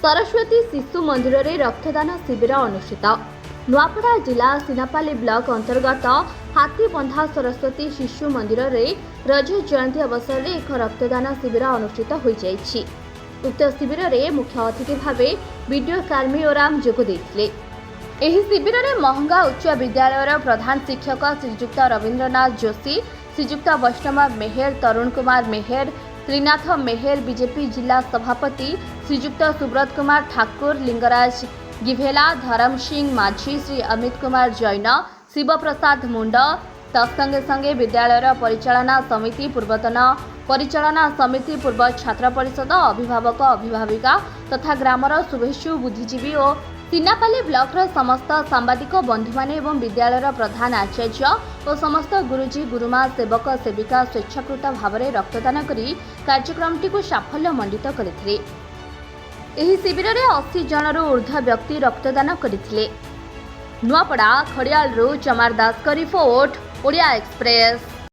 सरस्वती शिशु मंदिर में रक्तदान शिविर अनुष्ठित। नुआपड़ा जिला सिनापाली ब्लॉक अंतर्गत हाथीबंधा सरस्वती शिशु मंदिर में रज जयंती अवसर में एक रक्तदान शिविर अनुष्ठित हो जाइछि। उक्त शिविर में मुख्य अतिथि भाव बीडीओ कार्मिओराम जोग देथिले। एही शिविर में महंगा उच्च विद्यालय प्रधान शिक्षक श्रीजुक्त रवींद्रनाथ जोशी, श्रीजुक्त वैष्णव मेहर, तरुण कुमार मेहर, त्रिनाथ मेहर, बीजेपी जिला सभापति श्रीजुक्त सुब्रत कुमार ठाकुर, लिंगराज गिभेला, धरम सिंह माझी, श्री अमित कुमार जैन, शिव प्रसाद मुंड तत्संगे संगे विद्यालय परिचालना समिति, पूर्वतन परिचालना समिति, पूर्व छात्र परिषद, अभिभावक अभिभाविका तथा ग्रामर शुभेच्छु बुद्धिजीवी और सिनापाली ब्लॉकर समस्त सांबादिक बंधु माने एवं विद्यालय प्रधान आचार्य और समस्त गुरुजी गुरुमा सेवक सेविका स्वेच्छाकृत भाव में रक्तदान करी कार्यक्रमटी को साफल्य मंडित करथिले। एही शिविर में 80 जनरू ऊर्ध्व व्यक्ति रक्तदान करथिले। नुआपड़ा खड़ियालरू चमार दास का रिपोर्ट, ओडिया एक्सप्रेस।